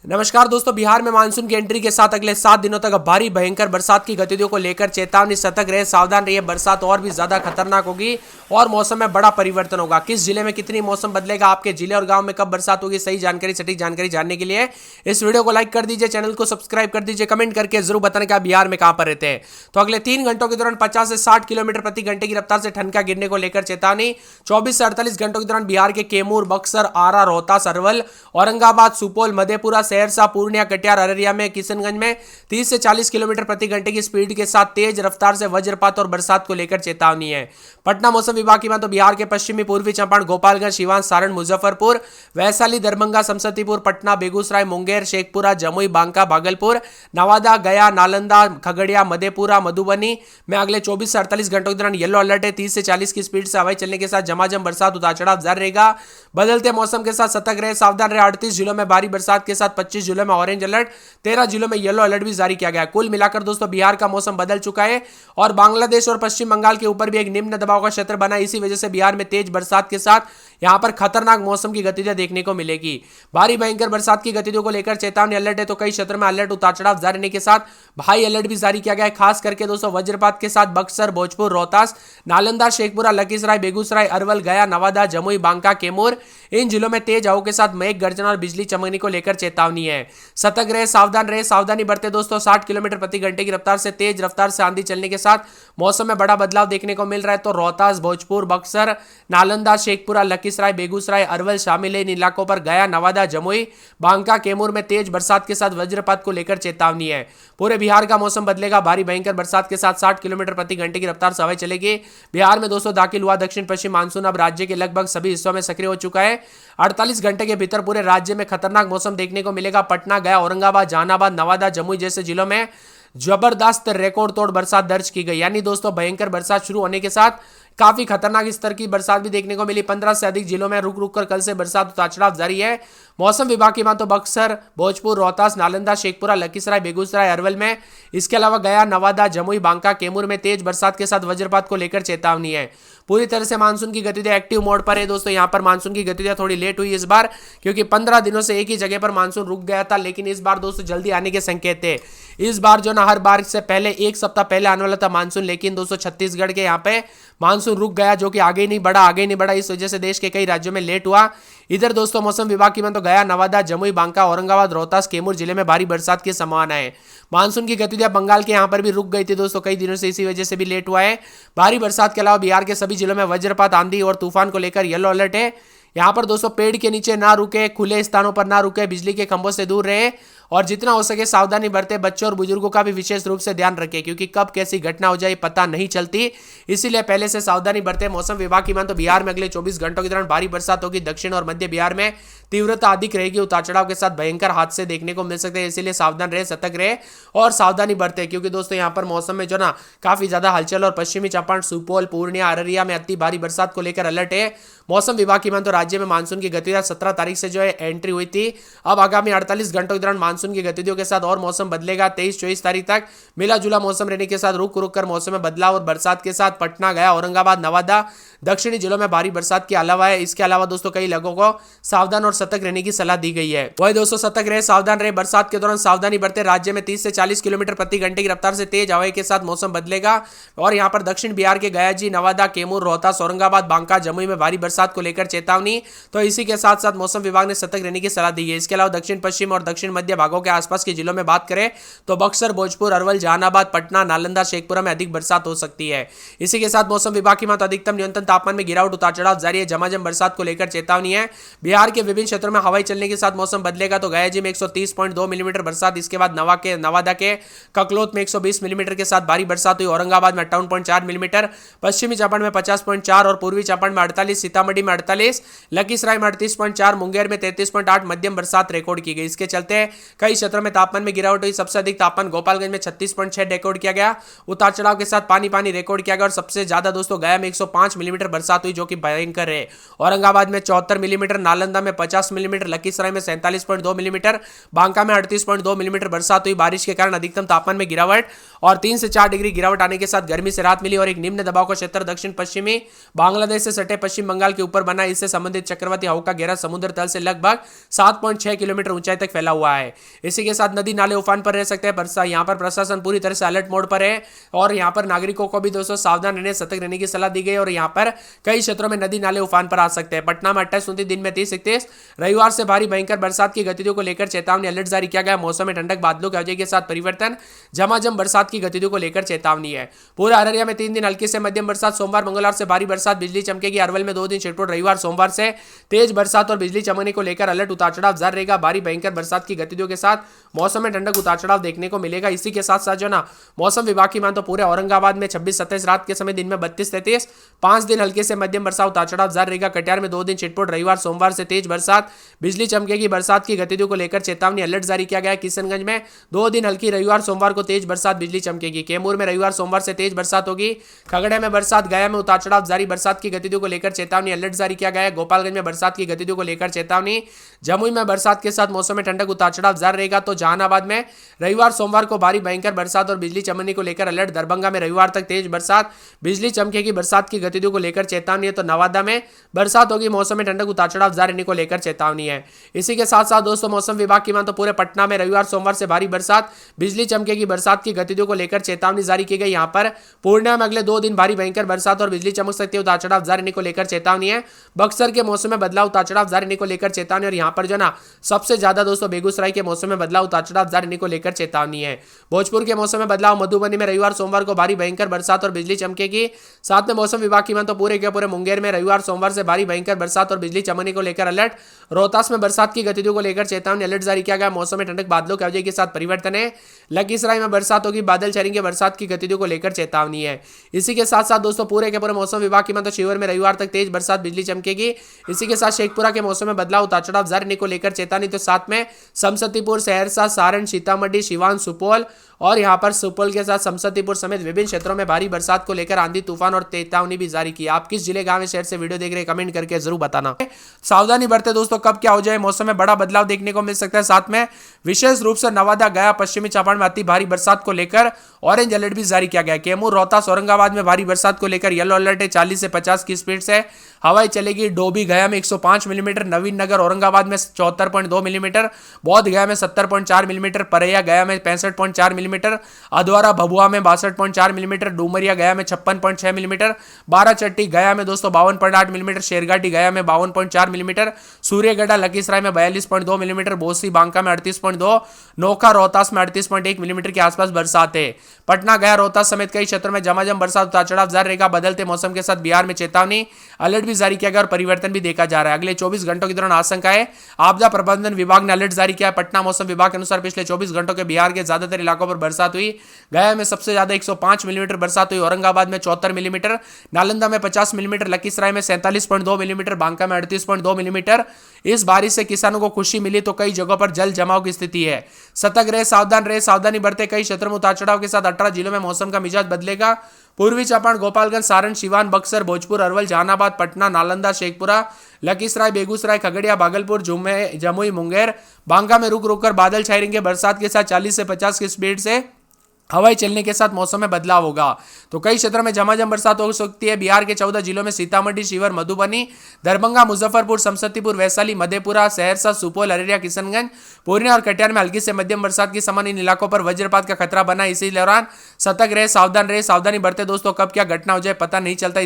नमस्कार दोस्तों, बिहार में मानसून की एंट्री के साथ अगले 7 दिनों तक भारी भयंकर बरसात की गतिविधियों को लेकर चेतावनी। सतर्क रहे, सावधान रहिए, बरसात और भी ज्यादा खतरनाक होगी और मौसम में बड़ा परिवर्तन होगा। किस जिले में कितनी मौसम बदलेगा, आपके जिले और गांव में कब बरसात होगी, सही जानकारी, सटीक जानकारी जानने के लिए इस वीडियो को लाइक कर दीजिए, चैनल को सब्सक्राइब कर दीजिए, कमेंट करके जरूर बताना कि आप बिहार में कहां पर रहते हैं। तो अगले 3 घंटों के दौरान 50 से 60 किलोमीटर प्रति घंटे की रफ्तार से ठनका गिरने को लेकर चेतावनी। 24 से 48 घंटों के दौरान बिहार के कैमूर, बक्सर, आरा, रोहतास, अरवल, औरंगाबाद, सुपौल, मधेपुरा, सहरसा, पूर्णिया, कटिहार, अररिया में, किशनगंज में 30 से 40 किलोमीटर प्रति घंटे की स्पीड के साथ तेज रफ्तार से वज्रपात और बरसात को लेकर चेतावनी है। पटना मौसम विभाग की बात तो बिहार के पश्चिमी, पूर्वी चंपारण, गोपालगंज, सिवान, सारण, मुजफ्फरपुर, वैशाली, दरभंगा, समस्तीपुर, पटना, बेगूसराय, मुंगेर, शेखपुरा, जमुई, बांका, भागलपुर, नवादा, गया, नालंदा, खगड़िया, मधेपुरा, मधुबनी में अगले 24 से 48 घंटों के दौरान येलो अलर्ट है। 30 से 40 की स्पीड से हवाई चलने के साथ झमाझम बरसात, उतार चढ़ाव जारी रहेगा। बदलते मौसम के साथ सतर्क रहे, सावधान रहे। 38 जिलों में भारी बरसात के साथ 25 जिलों में ऑरेंज अलर्ट, 13 जिलों में येलो अलर्ट भी जारी किया गया है। कुल मिलाकर दोस्तों बिहार का मौसम बदल चुका है और बांग्लादेश और पश्चिम बंगाल के ऊपर भी एक निम्न दबाव का क्षेत्र बना। इसी वजह से बिहार में तेज बरसात के साथ यहां पर खतरनाक मौसम की गतिविधियां देखने को मिलेगी। भारी भयंकर बरसात की गतिविधियों को लेकर चेतावनी अलर्ट है, तो कई क्षेत्रों में अलर्ट, उतार चढ़ाव जारी रहने के साथ भाई अलर्ट भी जारी किया गया है। खास करके दोस्तों वज्रपात के साथ बक्सर, भोजपुर, रोहतास, नालंदा, शेखपुरा, लखीसराय, बेगूसराय, अरवल, गया, नवादा, जमुई, बांका, कैमूर, इन जिलों में तेज हवाओं के साथ मेघ गर्जना और बिजली चमकने को लेकर चेतावनी है। सतर्क रहे, सावधान रहे, सावधानी बरते दोस्तों। 60 किलोमीटर प्रति घंटे की रफ्तार से तेज रफ्तार से आंधी चलने के साथ मौसम में बड़ा बदलाव देखने को मिल रहा है। तो रोहतास, भोजपुर, बक्सर, नालंदा, शेखपुरा, लखीसराय, बेगूसराय, अरवल शामिल है। इन इलाकों पर गया, नवादा, जमुई, बांका, कैमूर में तेज बरसात के साथ वज्रपात को लेकर चेतावनी है। पूरे बिहार का मौसम बदलेगा। भारी भयंकर बरसात के साथ 60 किलोमीटर प्रति घंटे की रफ्तार से हवाएं चलेगी। बिहार में दोस्तों दाखिल हुआ दक्षिण पश्चिम मानसून अब राज्य के लगभग सभी हिस्सों में सक्रिय हो चुका है। 48 घंटे के भीतर पूरे राज्य में खतरनाक मौसम देखने को मिलेगा। पटना, गया, औरंगाबाद, जहानाबाद, नवादा, जमुई जैसे जिलों में जबरदस्त रिकॉर्ड तोड़ बरसात दर्ज की गई। यानी दोस्तों भयंकर बरसात शुरू होने के साथ काफी खतरनाक स्तर की बरसात भी देखने को मिली। 15 से अधिक जिलों में रुक रुक कर कल से बरसात उतार चढ़ाव जारी है। मौसम विभाग की बात तो बक्सर, भोजपुर, रोहतास, नालंदा, शेखपुरा, लखीसराय, बेगूसराय, अरवल में, इसके अलावा गया, नवादा, जमुई, बांका, कैमूर में तेज बरसात के साथ वज्रपात को लेकर चेतावनी है। पूरी तरह से मानसून की गतिविधियां एक्टिव मोड पर है दोस्तों। यहां पर मानसून की गतिविधियां थोड़ी लेट हुई इस बार, क्योंकि 15 दिनों से एक ही जगह पर मानसून रुक गया था, लेकिन इस बार दोस्तों जल्दी आने के संकेत थे। इस बार जो ना हर बार से पहले एक सप्ताह पहले आने वाला था मानसून, लेकिन दोस्तों छत्तीसगढ़ के यहाँ पे मानसून रुक गया, जो कि आगे नहीं बढ़ा। इस वजह से देश के कई राज्यों में लेट हुआ। इधर दोस्तों मौसम विभाग की बात तो गया, नवादा, जमुई, बांका, औरंगाबाद, रोहतास, कैमूर जिले में भारी बरसात की संभावना है। मानसून की गतिविधियां बंगाल के यहां पर भी रुक गई थी दोस्तों कई दिनों से, इसी वजह से भी लेट हुआ है। भारी बरसात के अलावा बिहार के सभी जिलों में वज्रपात, आंधी और तूफान को लेकर येलो अलर्ट है। यहां पर दोस्तों पेड़ के नीचे ना रुके, खुले स्थानों पर ना रुके, बिजली के खंभों से दूर रहे और जितना हो सके सावधानी बरते। बच्चों और बुजुर्गों का भी विशेष रूप से ध्यान रखें, क्योंकि कब कैसी घटना हो जाए पता नहीं चलती, इसीलिए पहले से सावधानी बरते। मौसम विभाग की मान तो बिहार में अगले 24 घंटों के दौरान भारी बरसात होगी। दक्षिण और मध्य बिहार में तीव्रता अधिक रहेगी, उतार चढ़ाव के साथ भयंकर हादसे देखने को मिल सकते हैं, इसीलिए सावधान रहे, सतर्क रहे और सावधानी बरते। क्योंकि दोस्तों यहाँ पर मौसम में जो ना काफी ज्यादा हलचल और पश्चिमी चंपारण, सुपौल, पूर्णिया, अररिया में अति भारी बरसात को लेकर अलर्ट है। मौसम विभाग की मान तो राज्य में मानसून की गतिविधियां 17 तारीख से जो है एंट्री हुई थी। अब आगामी 48 घंटों के दौरान मानसून की गतिविधियों के साथ और मौसम बदलेगा। 23-24 तारीख तक मिला जुला मौसम रहने के साथ रुक रुक कर मौसम में बदलाव और बरसात के साथ पटना, गया, औरंगाबाद, नवादा, दक्षिणी जिलों में भारी बरसात के अलावा है। इसके अलावा दोस्तों कई लोगों को सावधान और सतर्क रहने की सलाह दी गई है। वही दोस्तों सतर्क रहे, सावधान रहे, बरसात के दौरान सावधानी बरते। राज्य में 30 से 40 किलोमीटर प्रति घंटे की रफ्तार से तेज हवाएं के साथ मौसम बदलेगा और यहाँ पर दक्षिण बिहार के गया जी, नवादा, कैमूर, रोहतास, औरंगाबाद, बांका, जमुई में भारी बरसात को लेकर चेतावनी। तो इसी के साथ साथ मौसम विभाग ने सतर्क रहने की सलाह दी है। इसके अलावा दक्षिण पश्चिम और दक्षिण मध्य भागों के आसपास के जिलों में बात करें तो बक्सर, भोजपुर, अरवल, जहानाबाद, पटना, नालंदा, शेखपुरा में अधिक बरसात हो सकती है। इसी के साथ मौसम विभाग की मात्र अधिकतम न्यूनतम तापमान में गिरावट, उतार चढ़ाव जारी है। झमाझम बरसात को लेकर चेतावनी है। बिहार के विभिन्न क्षेत्रों में हवाई चलने के साथ मौसम बदलेगा। तो गया जी में 130.2 मिलीमीटर बरसात, इसके बाद नवादा के ककलोत में 120 मिलीमीटर के साथ भारी बरसात हुई। औरंगाबाद में 58.4 मिलीमीटर, पश्चिमी चंपारण में 50.4 और पूर्वी चंपारण में 48, सीतामढ़ी में 48, लखीसराय में 38.4, मुंगेर में 33.8 मध्यम बरसात रिकॉर्ड की गई। इसके चलते कई क्षेत्रों में तापमान में गिरावट हुई। सबसे अधिक तापमान गोपालगंज में 36.6 रिकॉर्ड किया गया। उतार चढ़ाव के साथ पानी पानी रिकॉर्ड किया गया और सबसे ज्यादा दोस्तों गया में 105 मिलीमीटर बरसात हुई, जो कि भयंकर है। औरंगाबाद में 74 मिलीमीटर, नालंदा में 50 मिलीमीटर, लखीसराय में 47.2 मिलीमीटर, बांका में 38.2 मिलीमीटर बरसात हुई। बारिश के कारण अधिकतम तापमान में गिरावट और 3 से 4 डिग्री गिरावट आने के साथ गर्मी से राहत मिली। और एक निम्न दबाव का क्षेत्र दक्षिण पश्चिमी बांग्लादेश से सटे पश्चिम बंगाल के ऊपर बना। इससे संबंधित चक्रवाती हवा का घेरा समुद्र तल से लगभग 7.6 किलोमीटर ऊंचाई तक फैला हुआ है। इसी के साथ नदी नाले उफान पर रह सकते हैं। यहाँ पर प्रशासन पूरी तरह से अलर्ट मोड पर है और यहाँ पर नागरिकों को भी दोस्तों सावधान रहने, सतर्क रहने की सलाह दी गई। और यहाँ पर कई क्षेत्रों में नदी नाले उफान पर आ सकते हैं। पटना में 28-29, दिन में 30-31, रविवार से भारी भयंकर बरसात की गतिविधियों को लेकर चेतावनी, अलर्ट जारी किया गया। मौसम में ठंडक, बादलों के के साथ परिवर्तन, झमाझम बरसात की गतिविधियों को लेकर चेतावनी है। पूरे अररिया में 3 दिन हल्की से मध्यम बरसात, सोमवार मंगलवार से भारी बरसात, बिजली चमकेगी। अरवल में 2 दिन छिटपुट, रविवार सोमवार से तेज बरसात और बिजली चमकने को लेकर अलर्ट, उतार चढ़ाव जारी रहेगा। भारी भयंकर बरसात की गतिविधियों के साथ मौसम में ठंडक, उतार चढ़ाव देखने को मिलेगा। इसी के साथ साथ जो ना मौसम विभाग की मान तो पूरे औरंगाबाद में 26-27 रात के समय, दिन में 32-33, 5 दिन हल्के से मध्यम बरसात, उतार चढ़ाव जारी रहेगा। कटिहार में 2 दिन छिटपुट, रविवार सोमवार से तेज बरसात, बिजली चमकेगी। बरसात की गतिविधियों को लेकर चेतावनी, अलर्ट जारी किया गया है। किशनगंज में 2 दिन हल्की, रविवार सोमवार को तेज बरसात, बिजली चमकेगी। कैमूर में रविवार सोमवार से तेज बरसात होगी। खगड़िया में बरसात, गया में उतार चढ़ाव जारी, बरसात की गतिविधियों को लेकर चेतावनी, अलर्ट जारी किया गया है। गोपालगंज में बरसात की गतिविधियों को लेकर चेतावनी। जमुई में बरसात के साथ मौसम में ठंडक, उतार चढ़ाव जारी रहेगा। तो जहानाबाद में रविवार सोमवार को भारी भयंकर बरसात और बिजली चमकने को लेकर अलर्ट। दरभंगा में रविवार तक तेज बरसात, बिजली चमकेगी। बरसात की गतिविधियों को लेकर चेतावनी है। तो नवादा में बरसात होगी, मौसम में ठंडक, उतार चढ़ाव जारी रहने को लेकर चेतावनी है। इसी के साथ साथ दोस्तों मौसम विभाग की मान तो पूरे पटना में रविवार सोमवार से भारी बरसात, बिजली चमकेगी। बरसात की गतिविधियों को लेकर चेतावनी जारी की गई। यहाँ पर पूर्णिया में अगले 2 दिन भारी भयंकर बरसात और बिजली चमक सकती है, उतार चढ़ाव जारी रहने को लेकर चेतावनी है। बक्सर के मौसम में बदलाव, उतार चढ़ाव जारी रहने को लेकर चेतावनी। और यहाँ पर जो ना सबसे ज्यादा दोस्तों बेगूसराय के मौसम में बदलाव, उतार चढ़ाव जारी रहने को लेकर चेतावनी है। भोजपुर के मौसम में बदलाव, मधुबनी में रविवार सोमवार को भारी भयंकर बरसात और बिजली चमकेगी। साथ में मौसम विभाग की मान तो पूरे के पूरे मुंगेर में रविवार सोमवार से भारी भयंकर बरसात और बिजली चमकने को लेकर अलर्ट। रोहतास में बरसात की गतिविधियों को लेकर चेतावनी, अलर्ट जारी किया गया। मौसम में ठंडक, बादलों के अवजय के साथ परिवर्तन है। लखीसराय में बरसात होगी, बादल छाएंगे। बरसात की गतिविधियों को लेकर चेतावनी है। इसी के साथ साथ दोस्तों पूरे के पूरे मौसम विभाग की मान तो शिवहर में रविवार तक तेज बरसात, बिजली चमकेगी। इसी के साथ शेखपुरा के मौसम में बदलाव, उतार चढ़ाव जारी रहने को लेकर चेतावनी। तो साथ में समस्तीपुर, सहरसा, सारण, सीतामढ़ी, सिवान, सुपौल और यहाँ पर सुपौल के साथ समस्तीपुर समेत विभिन्न क्षेत्रों में भारी बरसात को लेकर आंधी तूफान और चेतावनी भी जारी की। आप किस जिले, गांव, शहर से वीडियो देख रहे हैं, कमेंट करके जरूर बताना। सावधानी बरते दोस्तों, कब क्या हो जाए, मौसम में बड़ा बदलाव देखने को मिल सकता है। साथ में विशेष रूप से नवादा, गया, पश्चिमी चंपारण में अति भारी बरसात को लेकर ऑरेंज अलर्ट भी जारी किया गया है। कैमूर, रोहतास, औरंगाबाद में भारी बरसात को लेकर येलो अलर्ट है। 40 से 50 की स्पीड से हवाएं चलेगी। डोभी गया में 105 मिलीमीटर, नवीन नगर औरंगाबाद में 74.2 मिलीमीटर, बौद्ध गया में 70.4 मिलीमीटर, परैया गया में 65.4 मिलीमीटर, अधवारा भभुआ में 62.4 मिलीमीटर, डूमरिया गया में 56.6 मिलीमीटर, बाराचट्टी गया में दोस्तों 52.8 मिलीमीटर, शेरघाटी गया में 52.4 मिलीमीटर, सूर्यगढ़ लखीसराय में 42.2 मिलीमीटर, बोसी बांका में 38.2, नोखा रोहतास में 38.1 मिलीमीटर के आसपास बरसात है। पटना, गया, रोहतास समेत कई क्षेत्रों में झमाझम बरसात, उतार चढ़ाव जारी रहेगा। बदलते मौसम के साथ बिहार में चेतावनी, अलर्ट भी जारी किया गया और परिवर्तन भी देखा जा रहा है। अगले 24 घंटों के दौरान आशंका है। आपदा प्रबंधन विभाग ने अलर्ट जारी किया है। पटना मौसम विभाग के अनुसार पिछले 24 घंटों के बिहार के ज्यादातर इलाकों पर बरसात हुई। गया में सबसे ज्यादा 105 मिलीमीटर बरसात हुई, औरंगाबाद में 74 मिलीमीटर, नालंदा में 50 मिलीमीटर, लखीसराय में 47.2 मिलीमीटर, बांका में 38.2 मिलीमीटर। इस बारिश से किसानों को खुशी मिली तो कई जगहों पर जल जमाव की स्थिति है। सतर्क रहे, सावधान रहे, सावधानी बरते। कई क्षेत्रों में उतार चढ़ाव के साथ 18 जिलों में मौसम का मिजाज बदलेगा। पूर्वी चंपारण, गोपालगंज, सारण, सिवान, बक्सर, भोजपुर, अरवल, जहानाबाद, पटना, नालंदा, शेखपुरा, लखीसराय, बेगूसराय, खगड़िया, भागलपुर, जमुई, मुंगेर, बांका में रुक रुक कर बादल छाए रहेंगे। बरसात के साथ 40 से 50 की स्पीड से हवाई चलने के साथ मौसम में बदलाव होगा। तो कई क्षेत्रों में झमाझम बरसात हो सकती है। बिहार के 14 जिलों में सीतामढ़ी, शिवहर, मधुबनी, दरभंगा, मुजफ्फरपुर, समस्तीपुर, वैशाली, मधेपुरा, सहरसा, सुपौल, अररिया, किशनगंज, पूर्णिया और कटिहार में हल्की से मध्यम बरसात की सामान्य इन इलाकों पर वज्रपात का खतरा बना। इसी दौरान सतर्क रहे, सावधान रहे, सावधानी बरते दोस्तों, कब क्या घटना हो जाए पता नहीं चलता।